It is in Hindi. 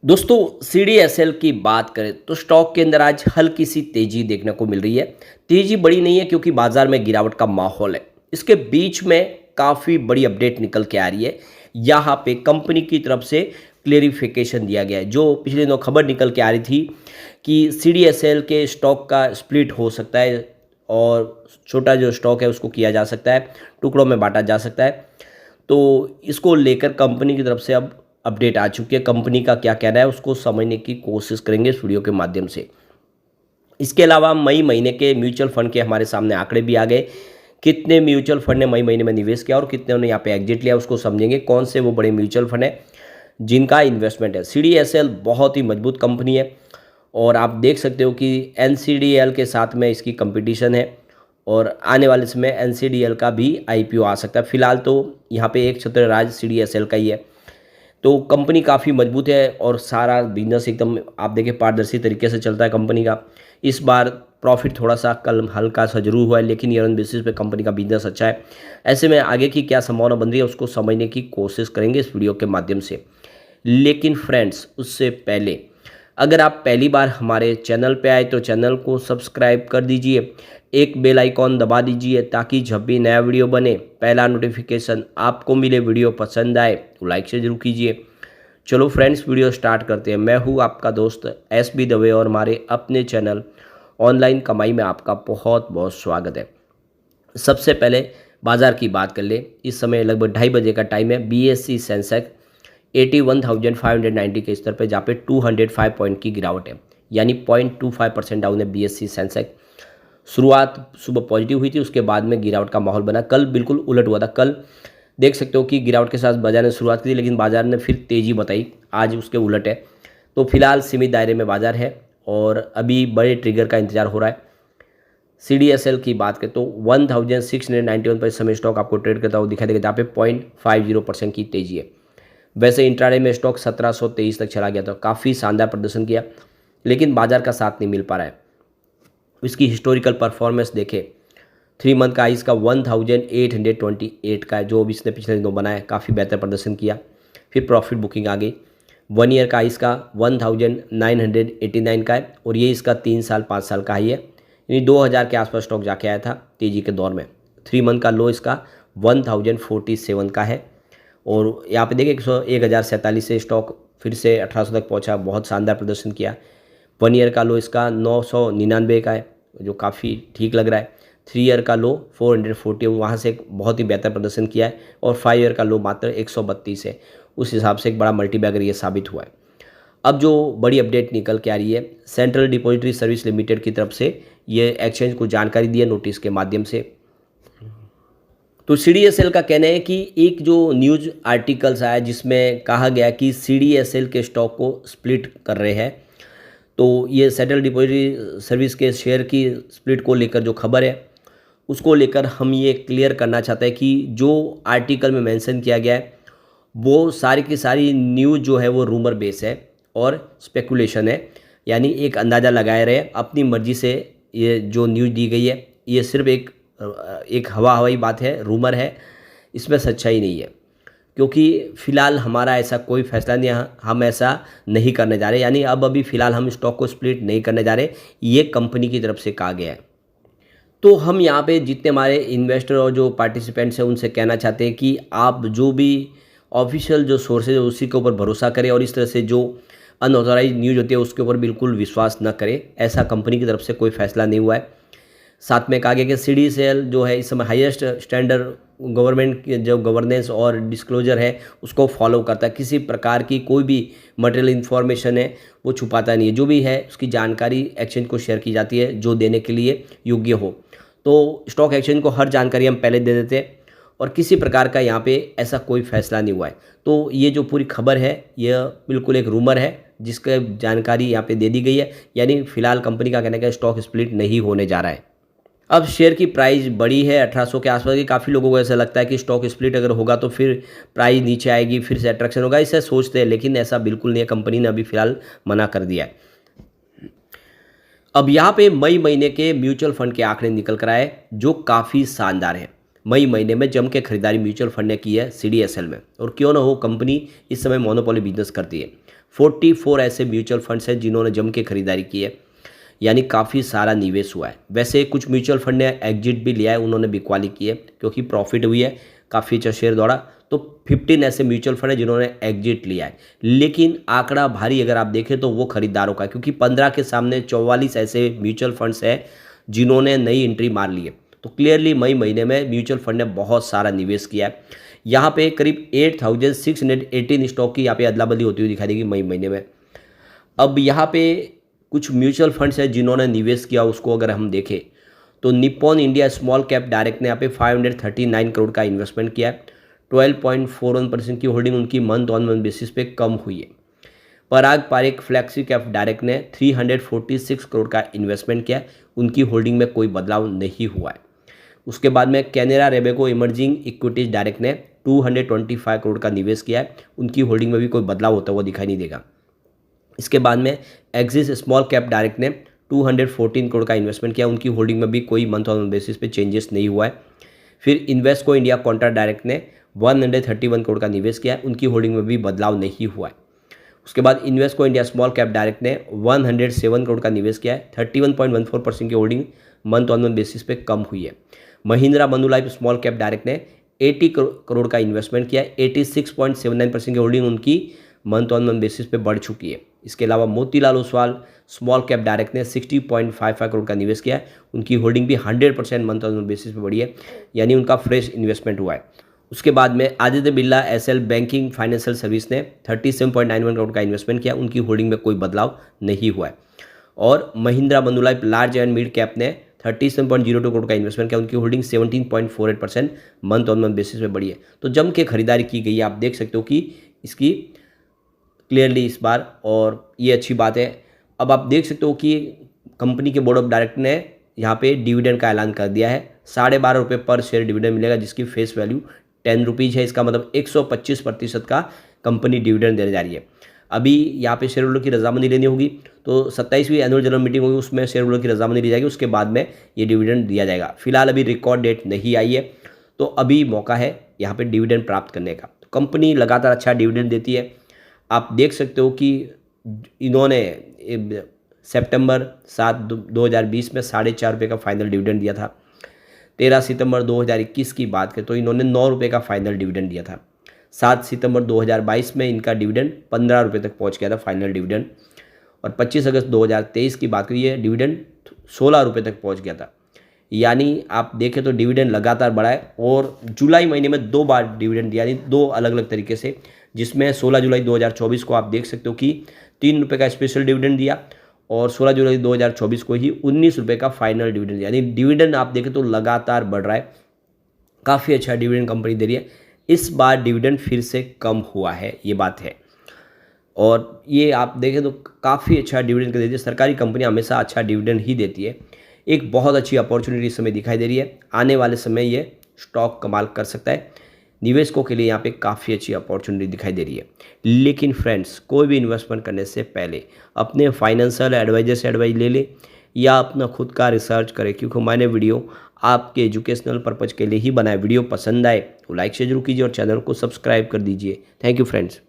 दोस्तों सीडीएसएल की बात करें तो स्टॉक के अंदर आज हल्की सी तेजी देखने को मिल रही है। तेजी बड़ी नहीं है क्योंकि बाजार में गिरावट का माहौल है। इसके बीच में काफ़ी बड़ी अपडेट निकल के आ रही है। यहाँ पे कंपनी की तरफ से क्लेरिफिकेशन दिया गया है। जो पिछले दिनों खबर निकल के आ रही थी कि सीडीएसएल के स्टॉक का स्प्लिट हो सकता है और छोटा जो स्टॉक है उसको किया जा सकता है, टुकड़ों में बांटा जा सकता है। तो इसको लेकर कंपनी की तरफ से अब अपडेट आ चुकी है। कंपनी का क्या कहना है उसको समझने की कोशिश करेंगे इस वीडियो के माध्यम से। इसके अलावा मई महीने के म्यूचुअल फंड के हमारे सामने आंकड़े भी आ गए। कितने म्यूचुअल फंड ने मई महीने में निवेश किया और कितने ने यहाँ पे एग्जिट लिया उसको समझेंगे। कौन से वो बड़े म्यूचुअल फंड है जिनका इन्वेस्टमेंट है। सीडीएसएल बहुत ही मजबूत कंपनी है और आप देख सकते हो कि एनसीडीएल के साथ में इसकी कंपटीशन है और आने वाले समय एनसीडीएल का भी आईपीओ आ सकता है। फिलहाल तो यहाँ पे एक छत्र राज सीडीएसएल का ही है। तो कंपनी काफ़ी मजबूत है और सारा बिजनेस एकदम आप देखें पारदर्शी तरीके से चलता है कंपनी का। इस बार प्रॉफिट थोड़ा सा कल हल्का सा जरूर हुआ है लेकिन ईयर ऑन बेसिस पे कंपनी का बिजनेस अच्छा है। ऐसे में आगे की क्या संभावना बन रही है उसको समझने की कोशिश करेंगे इस वीडियो के माध्यम से। लेकिन फ्रेंड्स उससे पहले अगर आप पहली बार हमारे चैनल पे आए तो चैनल को सब्सक्राइब कर दीजिए, एक बेल आइकॉन दबा दीजिए ताकि जब भी नया वीडियो बने पहला नोटिफिकेशन आपको मिले। वीडियो पसंद आए तो लाइक से जरूर कीजिए। चलो फ्रेंड्स वीडियो स्टार्ट करते हैं। मैं हूँ आपका दोस्त एस बी दवे और हमारे अपने चैनल ऑनलाइन कमाई में आपका बहुत बहुत स्वागत है। सबसे पहले बाजार की बात कर ले। इस समय लगभग 2:30 बजे का टाइम है। बीएसई सेंसेक्स 81,590 के स्तर पे जहाँ पे 205 पॉइंट की गिरावट है, यानी 0.25% डाउन है बीएसई सेंसेक्स। शुरुआत सुबह पॉजिटिव हुई थी, उसके बाद में गिरावट का माहौल बना। कल बिल्कुल उलट हुआ था। कल देख सकते हो कि गिरावट के साथ बाजार ने शुरुआत की थी लेकिन बाजार ने फिर तेज़ी बताई। आज उसके उलट है। तो फिलहाल सीमित दायरे में बाजार है और अभी बड़े ट्रिगर का इंतजार हो रहा है। सीडीएसएल की बात करें तो 1691 पर इस समय स्टॉक आपको ट्रेड करता हुआ दिखाई देगा जहाँ पे 0.50% की तेजी है। वैसे इंट्राडे में स्टॉक 1723 तक चला गया था, काफ़ी शानदार प्रदर्शन किया लेकिन बाजार का साथ नहीं मिल पा रहा है। इसकी हिस्टोरिकल परफॉर्मेंस देखें, 3 मंथ का इसका 1828 का है जो भी इसने पिछले दिनों बनाया, काफ़ी बेहतर प्रदर्शन किया। फिर प्रॉफिट बुकिंग आ गई। 1 ईयर का इसका 1989 का है और ये इसका 3 साल 5 साल का हाई है, यानी 2000 के आसपास स्टॉक जाके आया था तेजी के दौर में। 3 मंथ का लो इसका 1047 का है और यहाँ पे देखिए 1047 से स्टॉक फिर से 1800 तक पहुँचा, बहुत शानदार प्रदर्शन किया। 1 ईयर का लो इसका 999 का है जो काफ़ी ठीक लग रहा है। 3 ईयर का लो 440, वहाँ से एक बहुत ही बेहतर प्रदर्शन किया है और 5 ईयर का लो मात्र 132 है। उस हिसाब से एक बड़ा मल्टीबैगर ये साबित हुआ है। अब जो बड़ी अपडेट निकल के आ रही है, सेंट्रल डिपॉजिटरी सर्विस लिमिटेड की तरफ से ये एक्सचेंज को जानकारी दी है नोटिस के माध्यम से। तो सीडीएसएल का कहना है कि एक जो न्यूज़ आर्टिकल्स आया जिसमें कहा गया कि सीडीएसएल के स्टॉक को स्प्लिट कर रहे हैं। तो ये सेंट्रल डिपॉजिटरी सर्विस के शेयर की स्प्लिट को लेकर जो खबर है उसको लेकर हम ये क्लियर करना चाहते हैं कि जो आर्टिकल में मेंशन किया गया है वो सारी की सारी न्यूज़ जो है वो रूमर बेस है और स्पेकुलेशन है, यानी एक अंदाज़ा लगाए रहे अपनी मर्जी से। ये जो न्यूज़ दी गई है ये सिर्फ एक हवाई बात है, रूमर है, इसमें सच्चाई नहीं है। क्योंकि फ़िलहाल हमारा ऐसा कोई फैसला नहीं है, हम ऐसा नहीं करने जा रहे, यानी अब अभी फ़िलहाल हम स्टॉक को स्प्लिट नहीं करने जा रहे, ये कंपनी की तरफ से कहा गया है। तो हम यहाँ पे जितने हमारे इन्वेस्टर और जो पार्टिसिपेंट्स हैं उनसे कहना चाहते हैं कि आप जो भी ऑफिशियल जो सोर्सेज है उसी के ऊपर भरोसा करें और इस तरह से जो अनऑथराइज न्यूज़ होती है उसके ऊपर बिल्कुल विश्वास न करें। ऐसा कंपनी की तरफ से कोई फैसला नहीं हुआ है। साथ में कहा गया कि सीडीएसएल जो है इस समय हाईएस्ट स्टैंडर्ड गवर्नमेंट की जो गवर्नेंस और डिस्क्लोजर है उसको फॉलो करता है। किसी प्रकार की कोई भी मटेरियल इन्फॉर्मेशन है वो छुपाता नहीं है। जो भी है उसकी जानकारी एक्सचेंज को शेयर की जाती है जो देने के लिए योग्य हो। तो स्टॉक एक्सचेंज को हर जानकारी हम पहले दे देते हैं और किसी प्रकार का यहाँ पे ऐसा कोई फैसला नहीं हुआ है। तो ये जो पूरी खबर है यह बिल्कुल एक रूमर है जिसका जानकारी यहाँ पे दे दी गई है, यानी फिलहाल कंपनी का कहना है कि स्टॉक स्प्लिट नहीं होने जा रहा है। अब शेयर की प्राइस बढ़ी है 1800 के आसपास की। काफ़ी लोगों को ऐसा लगता है कि स्टॉक स्प्लिट अगर होगा तो फिर प्राइस नीचे आएगी, फिर से अट्रैक्शन होगा, ऐसा सोचते हैं लेकिन ऐसा बिल्कुल नहीं है। कंपनी ने अभी फिलहाल मना कर दिया है। अब यहाँ पे मई महीने के म्यूचुअल फंड के आंकड़े निकल कर आए जो काफ़ी शानदार है। मई महीने में जम के खरीदारी म्यूचुअल फंड ने की है CDSL में। और क्यों ना हो, कंपनी इस समय मोनोपोली बिजनेस करती है। 44 ऐसे म्यूचुअल फंड्स हैं जिन्होंने जम के खरीदारी की है, यानी काफ़ी सारा निवेश हुआ है। वैसे कुछ म्यूचुअल फंड ने एग्जिट भी लिया है, उन्होंने बिकवाली की है क्योंकि प्रॉफिट हुई है, काफ़ी अच्छा शेयर दौड़ा। तो 15 ऐसे म्यूचुअल फंड है जिन्होंने एग्जिट लिया है। लेकिन आंकड़ा भारी अगर आप देखें तो वो खरीदारों का है, क्योंकि 15 के सामने 44 ऐसे म्यूचुअल फंड्स हैं जिन्होंने नई एंट्री मार ली है। तो क्लियरली मई महीने में म्यूचुअल फंड ने बहुत सारा निवेश किया है। यहाँ पे करीब 8618 स्टॉक की यहाँ पे अदला बदली होती हुई दिखाई देगी मई महीने में। अब यहाँ पे कुछ म्यूचुअल फंड्स हैं जिन्होंने निवेश किया, उसको अगर हम देखें तो Nippon India small cap direct ने यहाँ पे 539 करोड़ का इन्वेस्टमेंट किया है। 12.41% की होल्डिंग उनकी मंथ ऑन मंथ बेसिस पे कम हुई है। पराग पारेख फ्लैक्सी कैप डायरेक्ट ने 346 करोड़ का इन्वेस्टमेंट किया है, उनकी होल्डिंग में कोई बदलाव नहीं हुआ है। उसके बाद में कैनेरा रेबेको इमर्जिंग इक्विटीज डायरेक्ट ने 225 करोड़ का निवेश किया है, उनकी होल्डिंग में भी कोई बदलाव होता हुआ दिखाई नहीं देगा। इसके बाद में एक्सिस स्मॉल कैप डायरेक्ट ने 214 करोड़ का इन्वेस्टमेंट किया, उनकी होल्डिंग में भी कोई मंथ ऑन बेसिस पे चेंजेस नहीं हुआ है। फिर इन्वेस्टको इंडिया कॉन्ट्रैक्ट डायरेक्ट ने 131 करोड़ का निवेश किया है, उनकी होल्डिंग में भी बदलाव नहीं हुआ है। उसके बाद इन्वेस्टको इंडिया स्मॉल कैप डायरेक्ट ने 107 करोड़ का निवेश किया है, 31.14% की holding month on month basis पे कम हुई है। Mahindra Manulife small cap direct ने 80 करोड़ का इन्वेस्टमेंट किया है, 86.79% की होल्डिंग उनकी मंथ ऑन मंथ बेसिस पे बढ़ चुकी है। इसके अलावा Motilal Oswal small cap direct ने 60.55 करोड़ का निवेश किया है, उनकी होल्डिंग भी 100% मंथ ऑन मंथ बेसिस पे बढ़ी है, यानी उनका फ्रेश इन्वेस्टमेंट हुआ है। उसके बाद में Aditya Birla SL banking financial service ने 37.91 करोड़ का इन्वेस्टमेंट किया, उनकी होल्डिंग में कोई बदलाव नहीं हुआ है। और Mahindra Manulife large and mid cap ने 37.02 करोड़ का इन्वेस्टमेंट किया, उनकी holding 17.48% month on month basis पे बढ़ी है। तो जम के खरीदारी की गई है, आप देख सकते हो कि इसकी क्लियरली इस बार, और ये अच्छी बात है। अब आप देख सकते हो कि कंपनी के बोर्ड ऑफ डायरेक्टर ने यहाँ पे डिविडेंड का ऐलान कर दिया है। 12.5 रुपये पर शेयर डिविडेंड मिलेगा, जिसकी फेस वैल्यू 10 रुपीज़ है। इसका मतलब 125% का कंपनी डिविडेंड देने जा रही है। अभी यहाँ पे शेयर होल्डर की रजामंदी लेनी होगी, तो 27वीं एनुअल जनरल मीटिंग होगी, उसमें शेयर होल्डर की रजामंदी ली जाएगी, उसके बाद में ये डिविडेंड दिया जाएगा। फिलहाल अभी रिकॉर्ड डेट नहीं आई है, तो अभी मौका है यहाँ पे डिविडेंड प्राप्त करने का। तो कंपनी लगातार अच्छा डिविडेंड देती है। आप देख सकते हो कि इन्होंने सितंबर 7 2020 में 4.5 रुपये का फाइनल डिविडेंड दिया था। 13 सितंबर 2021 की बात करें तो इन्होंने 9 रुपये का फाइनल डिविडेंड दिया था। 7 सितंबर 2022 में इनका डिविडेंड 15 रुपये तक पहुंच गया था फाइनल डिविडेंड। और 25 अगस्त 2023 की बात करिए, डिविडेंड 16 रुपये तक पहुंच गया था। यानी आप देखें तो डिविडेंड लगातार बढ़ा है। और जुलाई महीने में 2 बार डिविडेंड दिया, यानी 2 अलग अलग तरीके से, जिसमें 16 जुलाई 2024 को आप देख सकते हो कि 3 रुपये का स्पेशल डिविडेंड दिया, और 16 जुलाई 2024 को ही 19 रुपये का फाइनल डिविडेंड दिया। यानी डिविडेंड आप देखें तो लगातार बढ़ रहा है, काफ़ी अच्छा डिविडेंड कंपनी दे रही है। इस बार डिविडेंड फिर से कम हुआ है, ये बात है। और ये आप देखें तो काफ़ी अच्छा डिविडेंड देती है। सरकारी कंपनी हमेशा अच्छा डिविडेंड ही देती है। एक बहुत अच्छी अपॉर्चुनिटी इस समय दिखाई दे रही है। आने वाले समय ये स्टॉक कमाल कर सकता है। निवेशकों के लिए यहाँ पे काफ़ी अच्छी अपॉर्चुनिटी दिखाई दे रही है। लेकिन फ्रेंड्स, कोई भी इन्वेस्टमेंट करने से पहले अपने फाइनेंशियल एडवाइजर से एडवाइस ले ले या अपना खुद का रिसर्च करें, क्योंकि मैंने वीडियो आपके एजुकेशनल पर्पज़ के लिए ही बनाया। वीडियो पसंद आए तो लाइक से जरूर कीजिए और चैनल को सब्सक्राइब कर दीजिए। Thank you friends.